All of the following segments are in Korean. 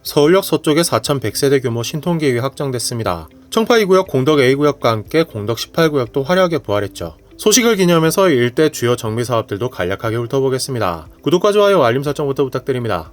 서울역 서쪽에 4,100세대 규모 신통계획이 확정됐습니다. 청파 2구역 공덕 A구역과 함께 공덕 18구역도 화려하게 부활했죠. 소식을 기념해서 일대 주요 정비사업들도 간략하게 훑어보겠습니다. 구독과 좋아요, 알림 설정부터 부탁드립니다.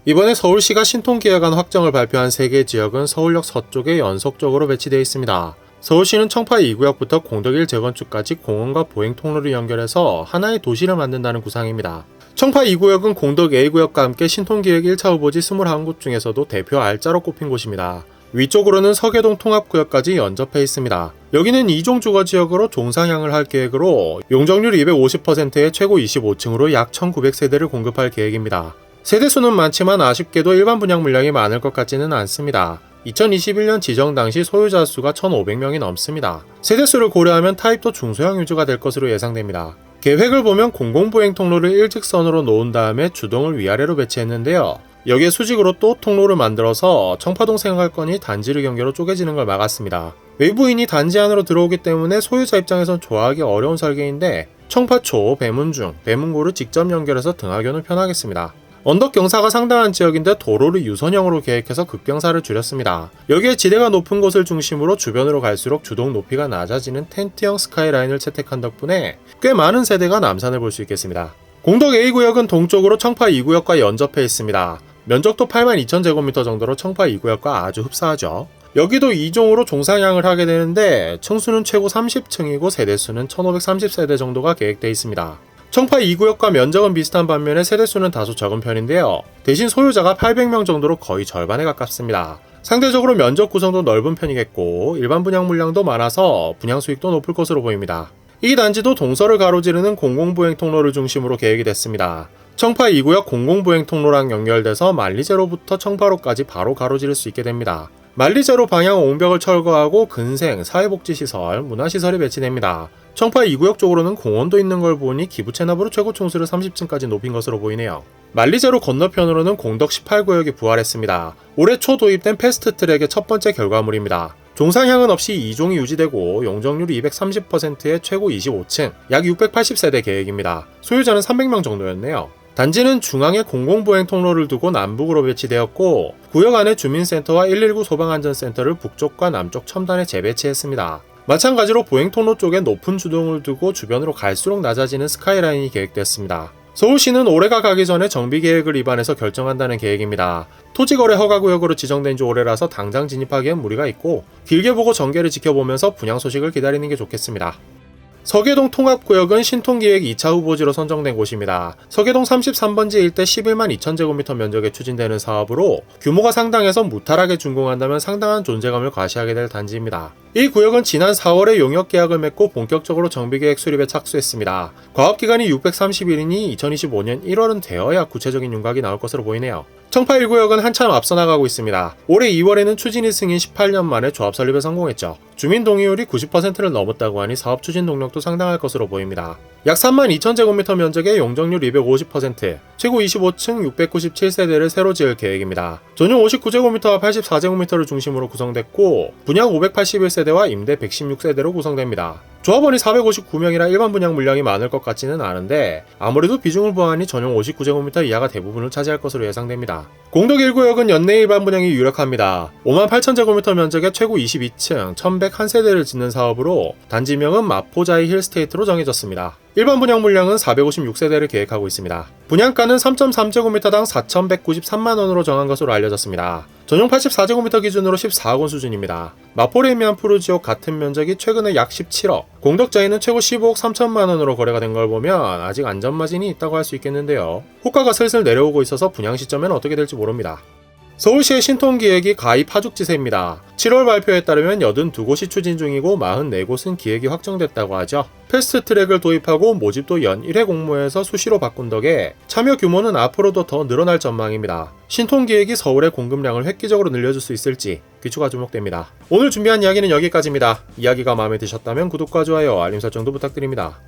이번에 서울시가 신통계획안 확정을 발표한 3개 지역은 서울역 서쪽에 연속적으로 배치되어 있습니다. 서울시는 청파 2구역부터 공덕 1 재건축까지 공원과 보행 통로를 연결해서 하나의 도시를 만든다는 구상입니다. 청파 2구역은 공덕 A구역과 함께 신통계획 1차 후보지 21곳 중에서도 대표 R자로 꼽힌 곳입니다. 위쪽으로는 서계동 통합구역까지 연접해 있습니다. 여기는 2종 주거지역으로 종상향을 할 계획으로 용적률 250%의 최고 25층으로 약 1,900세대를 공급할 계획입니다. 세대수는 많지만 아쉽게도 일반 분양 물량이 많을 것 같지는 않습니다. 2021년 지정 당시 소유자 수가 1,500명이 넘습니다. 세대수를 고려하면 타입도 중소형 위주가 될 것으로 예상됩니다. 계획을 보면 공공보행 통로를 일직선으로 놓은 다음에 주동을 위아래로 배치했는데요. 여기에 수직으로 또 통로를 만들어서 청파동 생활권이 단지를 경계로 쪼개지는 걸 막았습니다. 외부인이 단지 안으로 들어오기 때문에 소유자 입장에선 좋아하기 어려운 설계인데 청파초, 배문중, 배문고를 직접 연결해서 등하교는 편하겠습니다. 언덕 경사가 상당한 지역인데 도로를 유선형으로 계획해서 급경사를 줄였습니다. 여기에 지대가 높은 곳을 중심으로 주변으로 갈수록 주동 높이가 낮아지는 텐트형 스카이라인을 채택한 덕분에 꽤 많은 세대가 남산을 볼 수 있겠습니다. 공덕 A구역은 동쪽으로 청파 2구역과 연접해 있습니다. 면적도 82,000제곱미터 정도로 청파 2구역과 아주 흡사하죠. 여기도 2종으로 종상향을 하게 되는데 층수는 최고 30층이고 세대수는 1,530세대 정도가 계획되어 있습니다. 청파 2구역과 면적은 비슷한 반면에 세대수는 다소 적은 편인데요. 대신 소유자가 800명 정도로 거의 절반에 가깝습니다. 상대적으로 면적 구성도 넓은 편이겠고 일반 분양 물량도 많아서 분양 수익도 높을 것으로 보입니다. 이 단지도 동서를 가로지르는 공공보행 통로를 중심으로 계획이 됐습니다. 청파 2구역 공공보행 통로랑 연결돼서 만리제로부터 청파로까지 바로 가로지를 수 있게 됩니다. 만리제로 방향 옹벽을 철거하고 근생, 사회복지시설, 문화시설이 배치됩니다. 청파 2구역 쪽으로는 공원도 있는 걸 보니 기부 체납으로 최고 층수를 30층까지 높인 것으로 보이네요. 만리제로 건너편으로는 공덕 18구역이 부활했습니다. 올해 초 도입된 패스트트랙의 첫 번째 결과물입니다. 종상향은 없이 2종이 유지되고 용적률이 230%의 최고 25층, 약 680세대 계획입니다. 소유자는 300명 정도였네요. 단지는 중앙에 공공보행 통로를 두고 남북으로 배치되었고 구역 안에 주민센터와 119 소방안전센터를 북쪽과 남쪽 첨단에 재배치했습니다. 마찬가지로 보행 통로 쪽에 높은 주동을 두고 주변으로 갈수록 낮아지는 스카이라인이 계획됐습니다. 서울시는 올해가 가기 전에 정비계획을 입안해서 결정한다는 계획입니다. 토지거래 허가구역으로 지정된 지 오래라서 당장 진입하기엔 무리가 있고 길게 보고 전개를 지켜보면서 분양 소식을 기다리는 게 좋겠습니다. 서계동 통합구역은 신통기획 2차 후보지로 선정된 곳입니다. 서계동 33번지 일대 11만 2,000제곱미터 면적에 추진되는 사업으로 규모가 상당해서 무탈하게 준공한다면 상당한 존재감을 과시하게 될 단지입니다. 이 구역은 지난 4월에 용역 계약을 맺고 본격적으로 정비계획 수립에 착수했습니다. 과업기간이 630일이니 2025년 1월은 되어야 구체적인 윤곽이 나올 것으로 보이네요. 청파 1구역은 한참 앞서 나가고 있습니다. 올해 2월에는 추진이 승인 18년 만에 조합 설립에 성공했죠. 주민 동의율이 90%를 넘었다고 하니 사업 추진 동력도 상당할 것으로 보입니다. 약 32,000제곱미터 면적의 용적률 250%, 최고 25층 697세대를 새로 지을 계획입니다. 전용 59제곱미터와 84제곱미터를 중심으로 구성됐고 분양 581세대와 임대 116세대로 구성됩니다. 조합원이 459명이라 일반 분양 물량이 많을 것 같지는 않은데 아무래도 비중을 보아하니 전용 59제곱미터 이하가 대부분을 차지할 것으로 예상됩니다. 공덕 1구역은 연내 일반 분양이 유력합니다. 58,000제곱미터 면적의 최고 22층 1,101세대를 짓는 사업으로 단지명은 마포자이 힐스테이트로 정해졌습니다. 일반 분양 물량은 456세대를 계획하고 있습니다. 분양가는 3.3제곱미터당 4,193만원으로 정한 것으로 알려졌습니다. 전용 84제곱미터 기준으로 14억원 수준입니다. 마포레미안 푸르지옥 같은 면적이 최근에 약 17억, 공덕자이는 최고 15억 3천만원으로 거래가 된 걸 보면 아직 안전마진이 있다고 할 수 있겠는데요. 호가가 슬슬 내려오고 있어서 분양 시점엔 어떻게 될지 모릅니다. 서울시의 신통기획이 가입 하죽지세입니다. 7월 발표에 따르면 82곳이 추진 중이고 44곳은 기획이 확정됐다고 하죠. 패스트트랙을 도입하고 모집도 연 1회 공모해서 수시로 바꾼 덕에 참여 규모는 앞으로도 더 늘어날 전망입니다. 신통기획이 서울의 공급량을 획기적으로 늘려줄 수 있을지 귀추가 주목됩니다. 오늘 준비한 이야기는 여기까지입니다. 이야기가 마음에 드셨다면 구독과 좋아요, 알림 설정도 부탁드립니다.